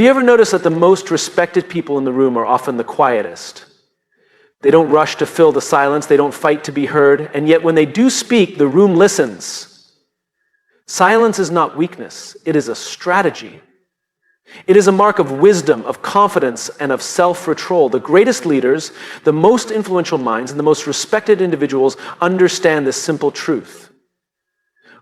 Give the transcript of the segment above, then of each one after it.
Have you ever noticed that the most respected people in the room are often the quietest? They don't rush to fill the silence, they don't fight to be heard, and yet when they do speak, the room listens. Silence is not weakness, it is a strategy. It is a mark of wisdom, of confidence, and of self-control. The greatest leaders, the most influential minds, and the most respected individuals understand this simple truth.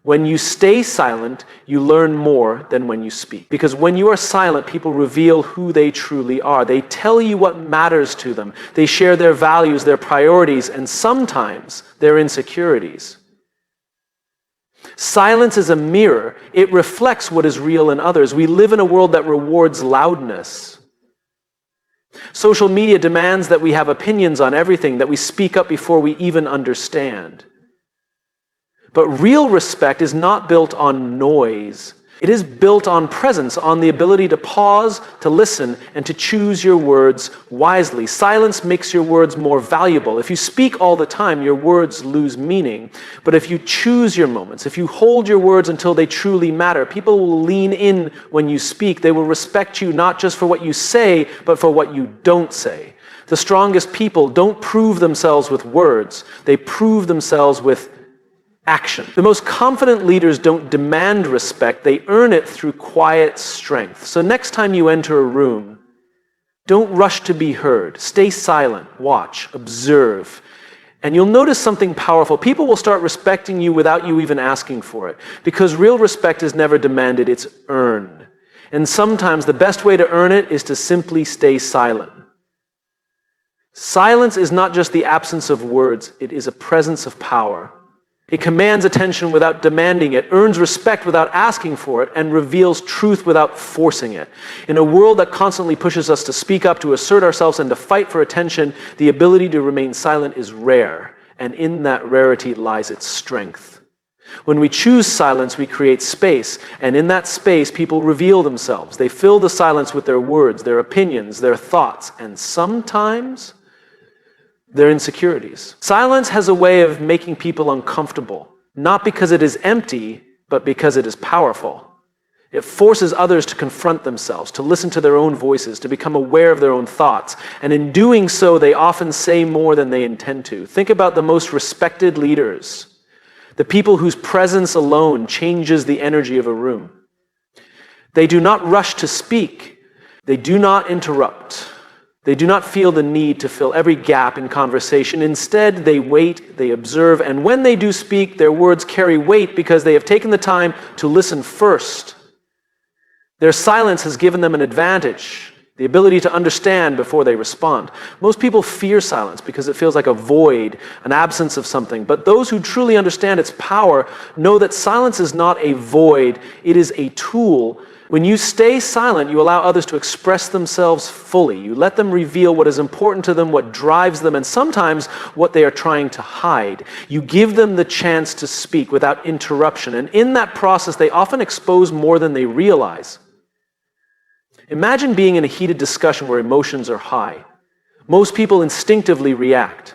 When you stay silent, you learn more than when you speak. Because when you are silent, people reveal who they truly are. They tell you what matters to them. They share their values, their priorities, and sometimes their insecurities. Silence is a mirror. It reflects what is real in others. We live in a world that rewards loudness. Social media demands that we have opinions on everything, that we speak up before we even understand. But real respect is not built on noise. It is built on presence, on the ability to pause, to listen, and to choose your words wisely. Silence makes your words more valuable. If you speak all the time, your words lose meaning. But if you choose your moments, if you hold your words until they truly matter, people will lean in when you speak. They will respect you not just for what you say, but for what you don't say. The strongest people don't prove themselves with words. They prove themselves with action. The most confident leaders don't demand respect, they earn it through quiet strength. So next time you enter a room, don't rush to be heard. Stay silent, watch, observe. And you'll notice something powerful. People will start respecting you without you even asking for it. Because real respect is never demanded, it's earned. And sometimes the best way to earn it is to simply stay silent. Silence is not just the absence of words, it is a presence of power. It commands attention without demanding it, earns respect without asking for it, and reveals truth without forcing it. In a world that constantly pushes us to speak up, to assert ourselves, and to fight for attention, the ability to remain silent is rare, and in that rarity lies its strength. When we choose silence, we create space, and in that space, people reveal themselves. They fill the silence with their words, their opinions, their thoughts, and sometimes their insecurities. Silence has a way of making people uncomfortable, not because it is empty, but because it is powerful. It forces others to confront themselves, to listen to their own voices, to become aware of their own thoughts. And in doing so, they often say more than they intend to. Think about the most respected leaders, the people whose presence alone changes the energy of a room. They do not rush to speak. They do not interrupt. They do not feel the need to fill every gap in conversation. Instead, they wait, they observe, and when they do speak, their words carry weight because they have taken the time to listen first. Their silence has given them an advantage, the ability to understand before they respond. Most people fear silence because it feels like a void, an absence of something. But those who truly understand its power know that silence is not a void, it is a tool. When you stay silent, you allow others to express themselves fully. You let them reveal what is important to them, what drives them, and sometimes what they are trying to hide. You give them the chance to speak without interruption, and in that process, they often expose more than they realize. Imagine being in a heated discussion where emotions are high. Most people instinctively react.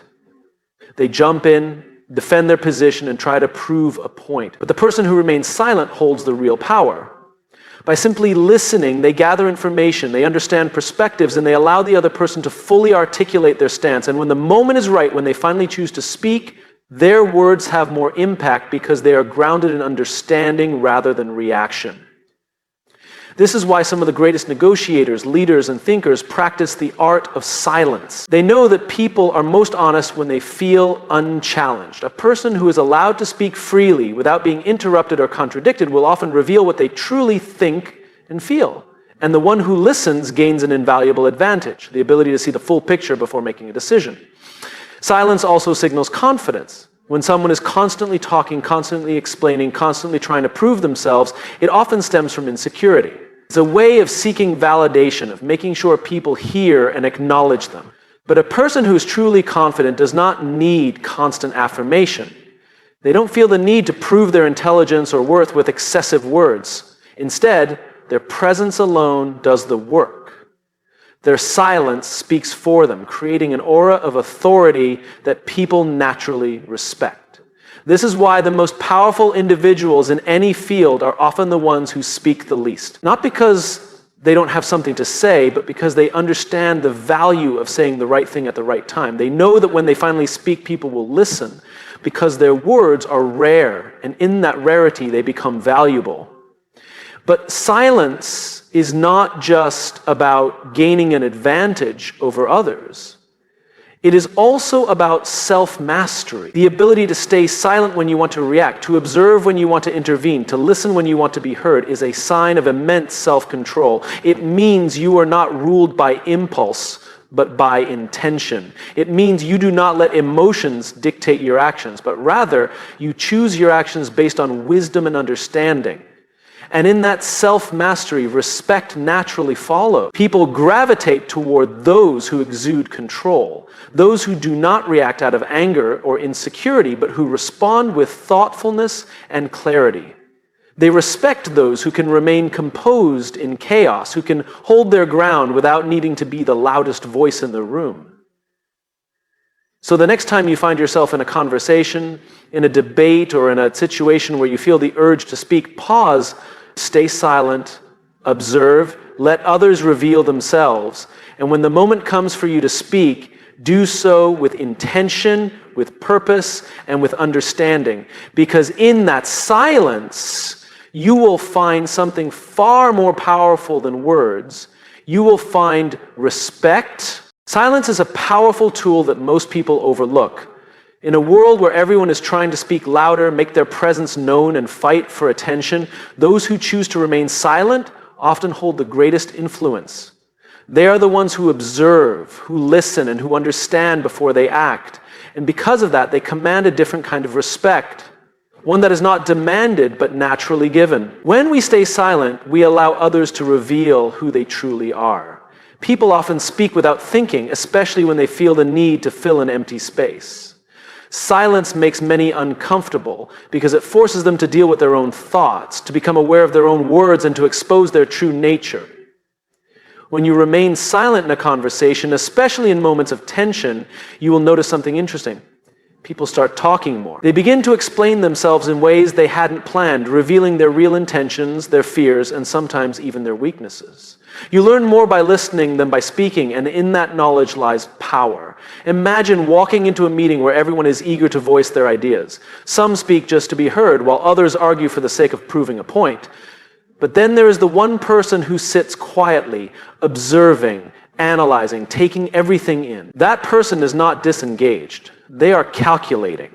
They jump in, defend their position, and try to prove a point. But the person who remains silent holds the real power. By simply listening, they gather information, they understand perspectives, and they allow the other person to fully articulate their stance. And when the moment is right, when they finally choose to speak, their words have more impact because they are grounded in understanding rather than reaction. This is why some of the greatest negotiators, leaders, and thinkers practice the art of silence. They know that people are most honest when they feel unchallenged. A person who is allowed to speak freely without being interrupted or contradicted will often reveal what they truly think and feel. And the one who listens gains an invaluable advantage, the ability to see the full picture before making a decision. Silence also signals confidence. When someone is constantly talking, constantly explaining, constantly trying to prove themselves, it often stems from insecurity. It's a way of seeking validation, of making sure people hear and acknowledge them. But a person who is truly confident does not need constant affirmation. They don't feel the need to prove their intelligence or worth with excessive words. Instead, their presence alone does the work. Their silence speaks for them, creating an aura of authority that people naturally respect. This is why the most powerful individuals in any field are often the ones who speak the least. Not because they don't have something to say, but because they understand the value of saying the right thing at the right time. They know that when they finally speak, people will listen because their words are rare, and in that rarity, they become valuable. But silence is not just about gaining an advantage over others. It is also about self-mastery, the ability to stay silent when you want to react, to observe when you want to intervene, to listen when you want to be heard is a sign of immense self-control. It means you are not ruled by impulse, but by intention. It means you do not let emotions dictate your actions, but rather you choose your actions based on wisdom and understanding. And in that self-mastery, respect naturally follows. People gravitate toward those who exude control, those who do not react out of anger or insecurity, but who respond with thoughtfulness and clarity. They respect those who can remain composed in chaos, who can hold their ground without needing to be the loudest voice in the room. So the next time you find yourself in a conversation, in a debate, or in a situation where you feel the urge to speak, pause, stay silent, observe, let others reveal themselves. And when the moment comes for you to speak, do so with intention, with purpose, and with understanding. Because in that silence, you will find something far more powerful than words. You will find respect. Silence is a powerful tool that most people overlook. In a world where everyone is trying to speak louder, make their presence known, and fight for attention, those who choose to remain silent often hold the greatest influence. They are the ones who observe, who listen, and who understand before they act. And because of that, they command a different kind of respect, one that is not demanded but naturally given. When we stay silent, we allow others to reveal who they truly are. People often speak without thinking, especially when they feel the need to fill an empty space. Silence makes many uncomfortable because it forces them to deal with their own thoughts, to become aware of their own words, and to expose their true nature. When you remain silent in a conversation, especially in moments of tension, you will notice something interesting. People start talking more. They begin to explain themselves in ways they hadn't planned, revealing their real intentions, their fears, and sometimes even their weaknesses. You learn more by listening than by speaking, and in that knowledge lies power. Imagine walking into a meeting where everyone is eager to voice their ideas. Some speak just to be heard, while others argue for the sake of proving a point. But then there is the one person who sits quietly, observing, analyzing, taking everything in. That person is not disengaged. They are calculating.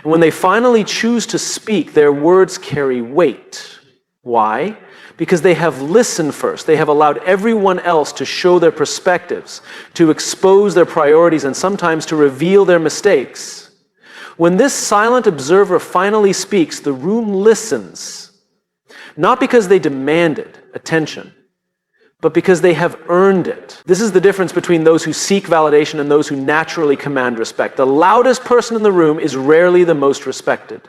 And when they finally choose to speak, their words carry weight. Why? Because they have listened first. They have allowed everyone else to show their perspectives, to expose their priorities, and sometimes to reveal their mistakes. When this silent observer finally speaks, the room listens, not because they demanded attention, but because they have earned it. This is the difference between those who seek validation and those who naturally command respect. The loudest person in the room is rarely the most respected.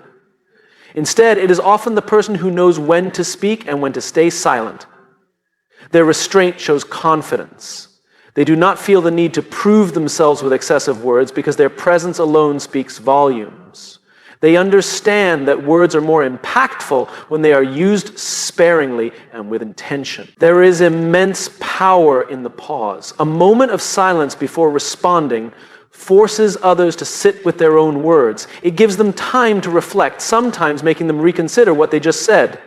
Instead, it is often the person who knows when to speak and when to stay silent. Their restraint shows confidence. They do not feel the need to prove themselves with excessive words because their presence alone speaks volumes. They understand that words are more impactful when they are used sparingly and with intention. There is immense power in the pause. A moment of silence before responding forces others to sit with their own words. It gives them time to reflect, sometimes making them reconsider what they just said.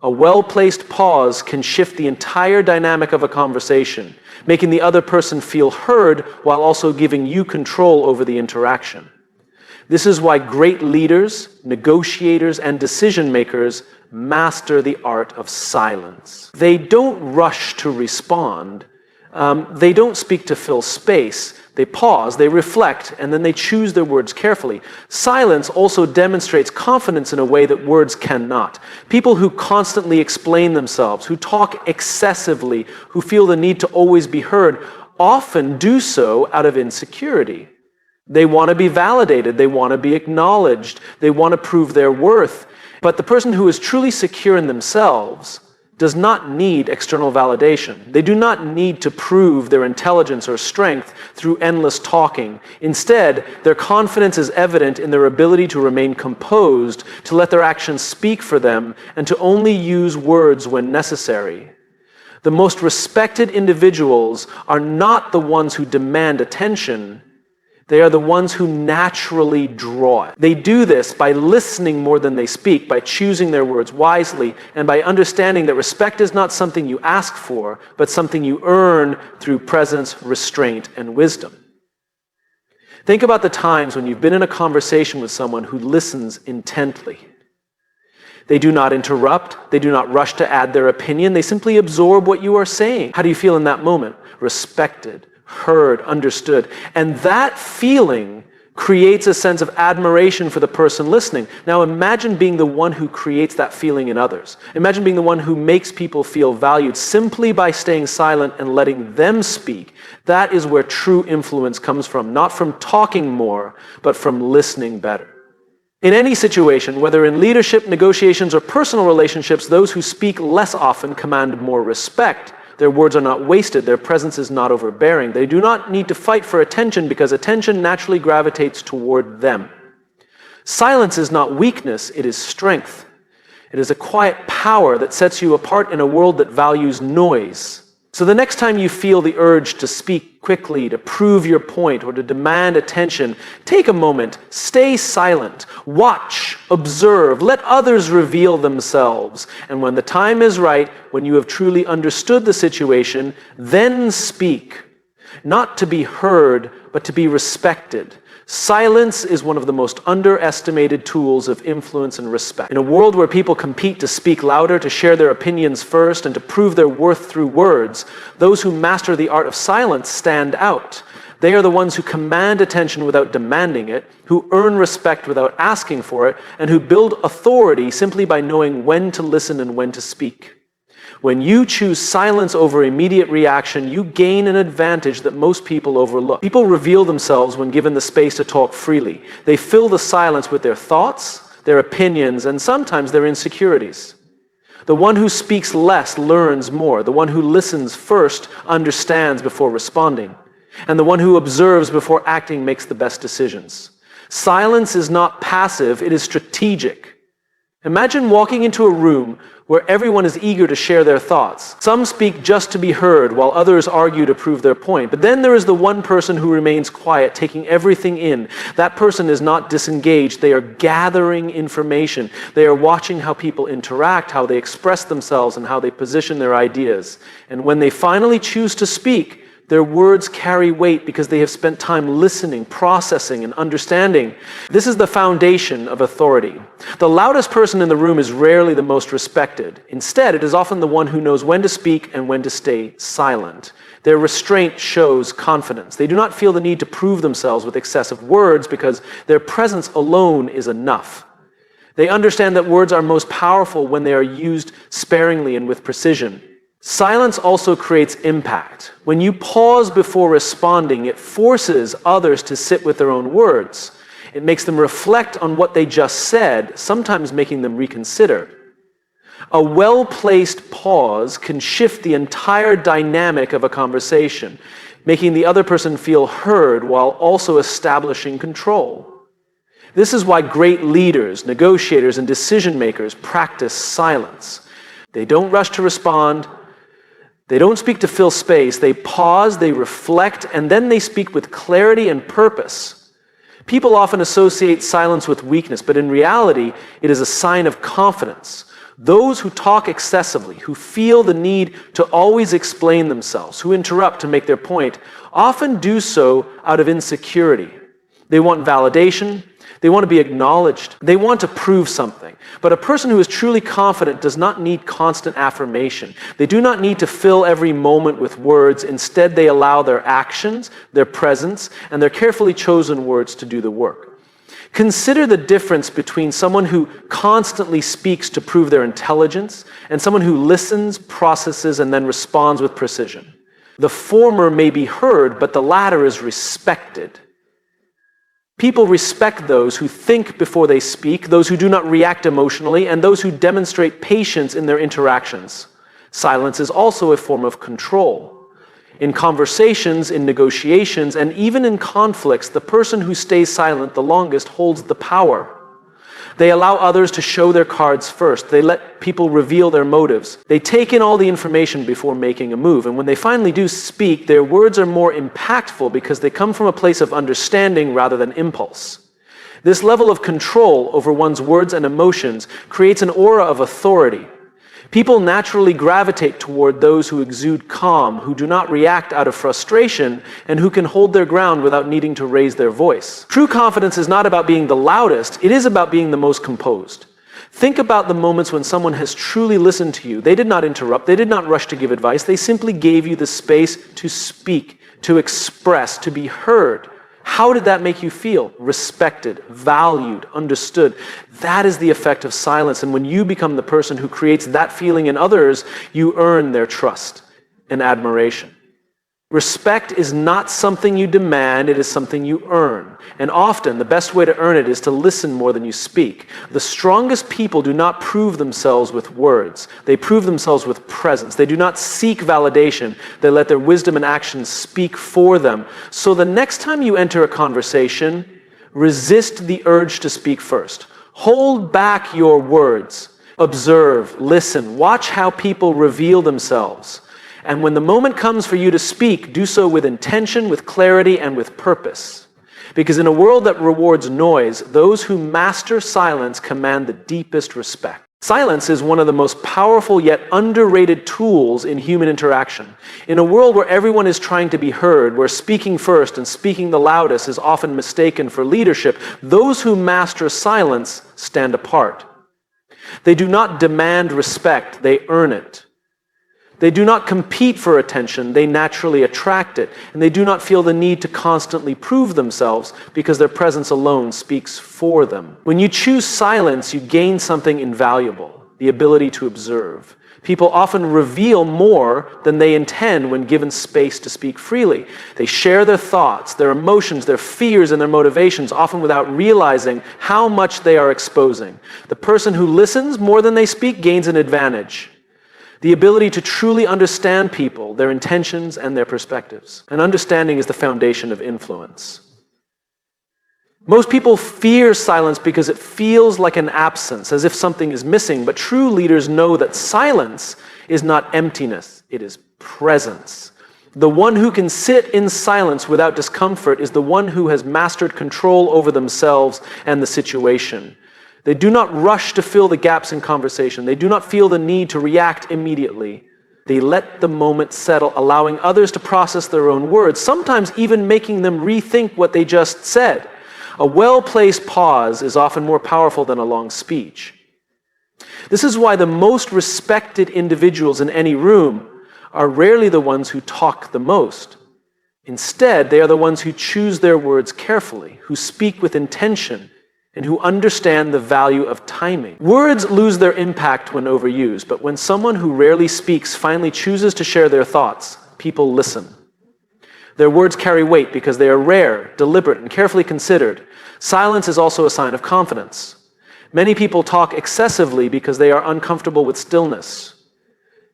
A well-placed pause can shift the entire dynamic of a conversation, making the other person feel heard while also giving you control over the interaction. This is why great leaders, negotiators, and decision makers master the art of silence. They don't rush to respond. They don't speak to fill space. They pause, they reflect, and then they choose their words carefully. Silence also demonstrates confidence in a way that words cannot. People who constantly explain themselves, who talk excessively, who feel the need to always be heard, often do so out of insecurity. They want to be validated, they want to be acknowledged, they want to prove their worth. But the person who is truly secure in themselves does not need external validation. They do not need to prove their intelligence or strength through endless talking. Instead, their confidence is evident in their ability to remain composed, to let their actions speak for them, and to only use words when necessary. The most respected individuals are not the ones who demand attention. They are the ones who naturally draw it. They do this by listening more than they speak, by choosing their words wisely, and by understanding that respect is not something you ask for, but something you earn through presence, restraint, and wisdom. Think about the times when you've been in a conversation with someone who listens intently. They do not interrupt. They do not rush to add their opinion. They simply absorb what you are saying. How do you feel in that moment? Respected, heard, understood. And that feeling creates a sense of admiration for the person listening. Now imagine being the one who creates that feeling in others. Imagine being the one who makes people feel valued simply by staying silent and letting them speak. That is where true influence comes from, not from talking more, but from listening better. In any situation, whether in leadership, negotiations, or personal relationships, those who speak less often command more respect. Their words are not wasted. Their presence is not overbearing. They do not need to fight for attention because attention naturally gravitates toward them. Silence is not weakness, it is strength. It is a quiet power that sets you apart in a world that values noise. So the next time you feel the urge to speak quickly, to prove your point, or to demand attention, take a moment, stay silent, watch, observe, let others reveal themselves. And when the time is right, when you have truly understood the situation, then speak. Not to be heard, but to be respected. Silence is one of the most underestimated tools of influence and respect. In a world where people compete to speak louder, to share their opinions first, and to prove their worth through words, those who master the art of silence stand out. They are the ones who command attention without demanding it, who earn respect without asking for it, and who build authority simply by knowing when to listen and when to speak. When you choose silence over immediate reaction, you gain an advantage that most people overlook. People reveal themselves when given the space to talk freely. They fill the silence with their thoughts, their opinions, and sometimes their insecurities. The one who speaks less learns more. The one who listens first understands before responding. And the one who observes before acting makes the best decisions. Silence is not passive, it is strategic. Imagine walking into a room where everyone is eager to share their thoughts. Some speak just to be heard, while others argue to prove their point. But then there is the one person who remains quiet, taking everything in. That person is not disengaged. They are gathering information. They are watching how people interact, how they express themselves, and how they position their ideas. And when they finally choose to speak, their words carry weight because they have spent time listening, processing, and understanding. This is the foundation of authority. The loudest person in the room is rarely the most respected. Instead, it is often the one who knows when to speak and when to stay silent. Their restraint shows confidence. They do not feel the need to prove themselves with excessive words because their presence alone is enough. They understand that words are most powerful when they are used sparingly and with precision. Silence also creates impact. When you pause before responding, it forces others to sit with their own words. It makes them reflect on what they just said, sometimes making them reconsider. A well-placed pause can shift the entire dynamic of a conversation, making the other person feel heard while also establishing control. This is why great leaders, negotiators, and decision makers practice silence. They don't rush to respond. They don't speak to fill space. They pause, they reflect, and then they speak with clarity and purpose. People often associate silence with weakness, but in reality, it is a sign of confidence. Those who talk excessively, who feel the need to always explain themselves, who interrupt to make their point, often do so out of insecurity. They want validation. They want to be acknowledged. They want to prove something. But a person who is truly confident does not need constant affirmation. They do not need to fill every moment with words. Instead, they allow their actions, their presence, and their carefully chosen words to do the work. Consider the difference between someone who constantly speaks to prove their intelligence and someone who listens, processes, and then responds with precision. The former may be heard, but the latter is respected. People respect those who think before they speak, those who do not react emotionally, and those who demonstrate patience in their interactions. Silence is also a form of control. In conversations, in negotiations, and even in conflicts, the person who stays silent the longest holds the power. They allow others to show their cards first. They let people reveal their motives. They take in all the information before making a move. And when they finally do speak, their words are more impactful because they come from a place of understanding rather than impulse. This level of control over one's words and emotions creates an aura of authority. People naturally gravitate toward those who exude calm, who do not react out of frustration, and who can hold their ground without needing to raise their voice. True confidence is not about being the loudest, it is about being the most composed. Think about the moments when someone has truly listened to you. They did not interrupt, they did not rush to give advice, they simply gave you the space to speak, to express, to be heard. How did that make you feel? Respected, valued, understood. That is the effect of silence. And when you become the person who creates that feeling in others, you earn their trust and admiration. Respect is not something you demand, it is something you earn. And often, the best way to earn it is to listen more than you speak. The strongest people do not prove themselves with words. They prove themselves with presence. They do not seek validation. They let their wisdom and actions speak for them. So the next time you enter a conversation, resist the urge to speak first. Hold back your words. Observe, listen, watch how people reveal themselves. And when the moment comes for you to speak, do so with intention, with clarity, and with purpose. Because in a world that rewards noise, those who master silence command the deepest respect. Silence is one of the most powerful yet underrated tools in human interaction. In a world where everyone is trying to be heard, where speaking first and speaking the loudest is often mistaken for leadership, those who master silence stand apart. They do not demand respect, they earn it. They do not compete for attention, they naturally attract it. And they do not feel the need to constantly prove themselves because their presence alone speaks for them. When you choose silence, you gain something invaluable, the ability to observe. People often reveal more than they intend when given space to speak freely. They share their thoughts, their emotions, their fears, and their motivations, often without realizing how much they are exposing. The person who listens more than they speak gains an advantage. The ability to truly understand people, their intentions, and their perspectives. And understanding is the foundation of influence. Most people fear silence because it feels like an absence, as if something is missing, but true leaders know that silence is not emptiness, it is presence. The one who can sit in silence without discomfort is the one who has mastered control over themselves and the situation. They do not rush to fill the gaps in conversation. They do not feel the need to react immediately. They let the moment settle, allowing others to process their own words, sometimes even making them rethink what they just said. A well-placed pause is often more powerful than a long speech. This is why the most respected individuals in any room are rarely the ones who talk the most. Instead, they are the ones who choose their words carefully, who speak with intention, and who understand the value of timing. Words lose their impact when overused, but when someone who rarely speaks finally chooses to share their thoughts, people listen. Their words carry weight because they are rare, deliberate, and carefully considered. Silence is also a sign of confidence. Many people talk excessively because they are uncomfortable with stillness.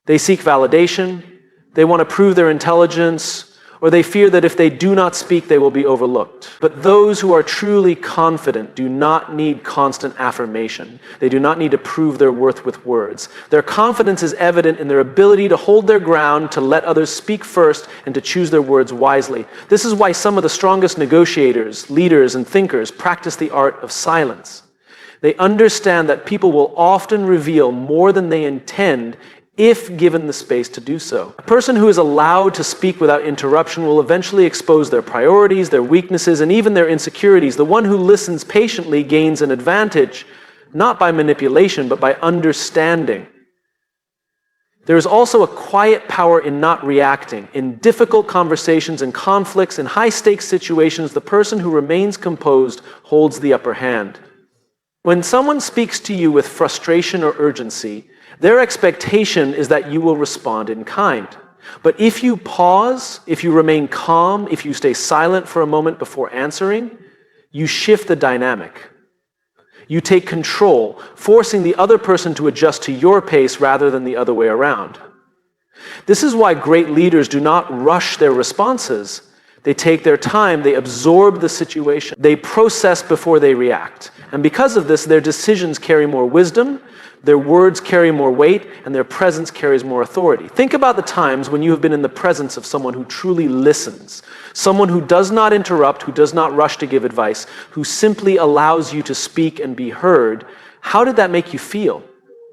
They seek validation, they want to prove their intelligence, or they fear that if they do not speak, they will be overlooked. But those who are truly confident do not need constant affirmation. They do not need to prove their worth with words. Their confidence is evident in their ability to hold their ground, to let others speak first, and to choose their words wisely. This is why some of the strongest negotiators, leaders, and thinkers practice the art of silence. They understand that people will often reveal more than they intend if given the space to do so. A person who is allowed to speak without interruption will eventually expose their priorities, their weaknesses, and even their insecurities. The one who listens patiently gains an advantage, not by manipulation, but by understanding. There is also a quiet power in not reacting. In difficult conversations and conflicts, in high-stakes situations, the person who remains composed holds the upper hand. When someone speaks to you with frustration or urgency, their expectation is that you will respond in kind. But if you pause, if you remain calm, if you stay silent for a moment before answering, you shift the dynamic. You take control, forcing the other person to adjust to your pace rather than the other way around. This is why great leaders do not rush their responses. They take their time, they absorb the situation, they process before they react. And because of this, their decisions carry more wisdom, their words carry more weight, and their presence carries more authority. Think about the times when you have been in the presence of someone who truly listens, someone who does not interrupt, who does not rush to give advice, who simply allows you to speak and be heard. How did that make you feel?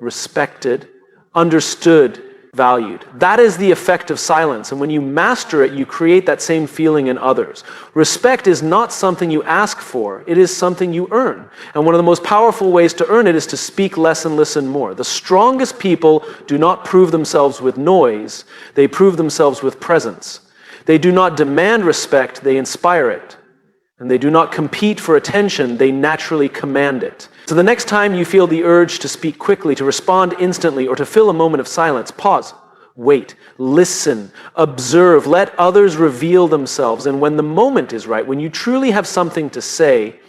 Respected, understood, valued. That is the effect of silence, and when you master it, you create that same feeling in others. Respect is not something you ask for, it is something you earn. And one of the most powerful ways to earn it is to speak less and listen more. The strongest people do not prove themselves with noise, they prove themselves with presence. They do not demand respect, they inspire it. And they do not compete for attention, they naturally command it. So the next time you feel the urge to speak quickly, to respond instantly, or to fill a moment of silence, pause, wait, listen, observe, let others reveal themselves. And when the moment is right, when you truly have something to say,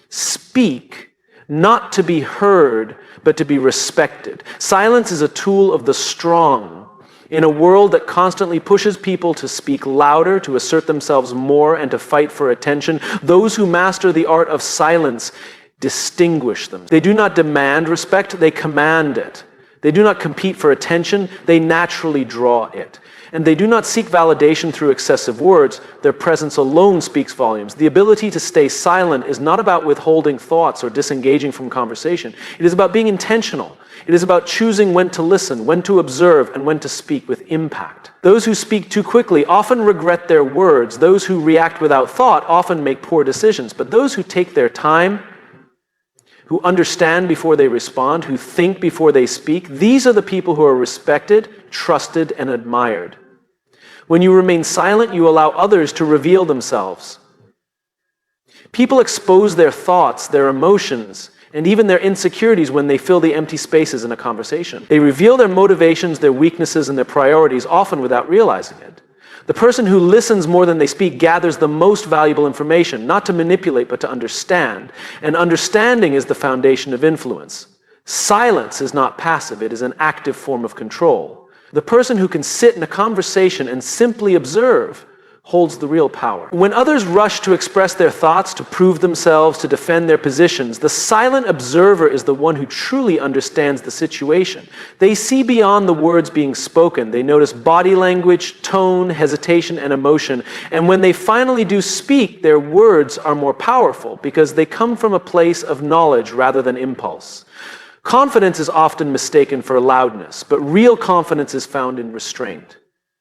speak, not to be heard, but to be respected. Silence is a tool of the strong. In a world that constantly pushes people to speak louder, to assert themselves more, and to fight for attention, those who master the art of silence distinguish them. They do not demand respect, they command it. They do not compete for attention, they naturally draw it. And they do not seek validation through excessive words, their presence alone speaks volumes. The ability to stay silent is not about withholding thoughts or disengaging from conversation. It is about being intentional. It is about choosing when to listen, when to observe, and when to speak with impact. Those who speak too quickly often regret their words. Those who react without thought often make poor decisions. But those who take their time, who understand before they respond, who think before they speak, these are the people who are respected, trusted, and admired. When you remain silent, you allow others to reveal themselves. People expose their thoughts, their emotions, and even their insecurities when they fill the empty spaces in a conversation. They reveal their motivations, their weaknesses, and their priorities, often without realizing it. The person who listens more than they speak gathers the most valuable information, not to manipulate, but to understand. And understanding is the foundation of influence. Silence is not passive, it is an active form of control. The person who can sit in a conversation and simply observe holds the real power. When others rush to express their thoughts, to prove themselves, to defend their positions, the silent observer is the one who truly understands the situation. They see beyond the words being spoken. They notice body language, tone, hesitation, and emotion. And when they finally do speak, their words are more powerful because they come from a place of knowledge rather than impulse. Confidence is often mistaken for loudness, but real confidence is found in restraint.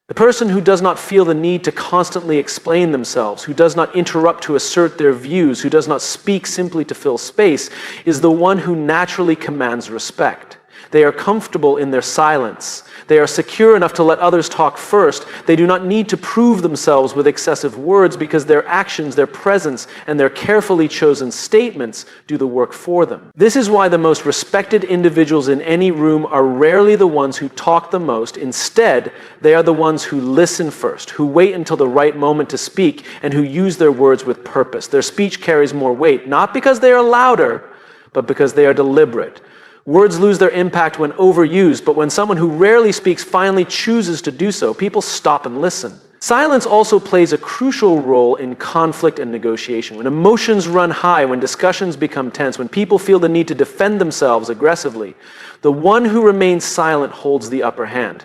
The person who does not feel the need to constantly explain themselves, who does not interrupt to assert their views, who does not speak simply to fill space, is the one who naturally commands respect. They are comfortable in their silence. They are secure enough to let others talk first. They do not need to prove themselves with excessive words because their actions, their presence, and their carefully chosen statements do the work for them. This is why the most respected individuals in any room are rarely the ones who talk the most. Instead, they are the ones who listen first, who wait until the right moment to speak, and who use their words with purpose. Their speech carries more weight, not because they are louder, but because they are deliberate. Words lose their impact when overused, but when someone who rarely speaks finally chooses to do so, people stop and listen. Silence also plays a crucial role in conflict and negotiation. When emotions run high, when discussions become tense, when people feel the need to defend themselves aggressively, the one who remains silent holds the upper hand.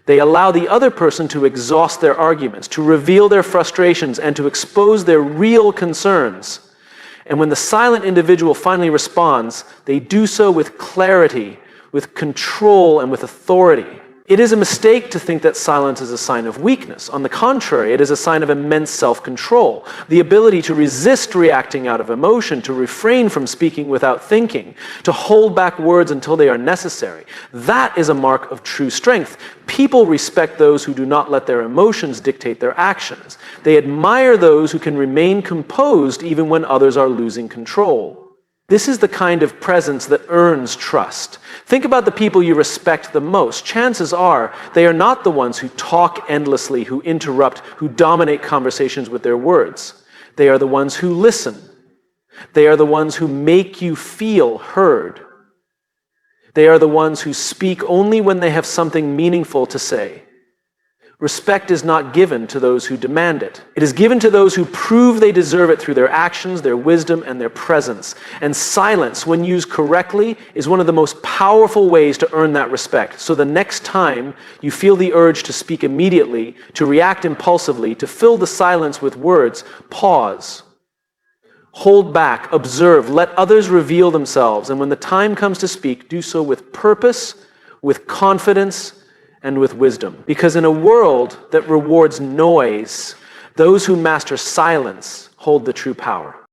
They allow the other person to exhaust their arguments, to reveal their frustrations, and to expose their real concerns. And when the silent individual finally responds, they do so with clarity, with control, and with authority. It is a mistake to think that silence is a sign of weakness. On the contrary, it is a sign of immense self-control, the ability to resist reacting out of emotion, to refrain from speaking without thinking, to hold back words until they are necessary. That is a mark of true strength. People respect those who do not let their emotions dictate their actions. They admire those who can remain composed even when others are losing control. This is the kind of presence that earns trust. Think about the people you respect the most. Chances are they are not the ones who talk endlessly, who interrupt, who dominate conversations with their words. They are the ones who listen. They are the ones who make you feel heard. They are the ones who speak only when they have something meaningful to say. Respect is not given to those who demand it. It is given to those who prove they deserve it through their actions, their wisdom, and their presence. And silence, when used correctly, is one of the most powerful ways to earn that respect. So the next time you feel the urge to speak immediately, to react impulsively, to fill the silence with words, pause. Hold back, observe, let others reveal themselves. And when the time comes to speak, do so with purpose, with confidence, and with wisdom. Because in a world that rewards noise, those who master silence hold the true power.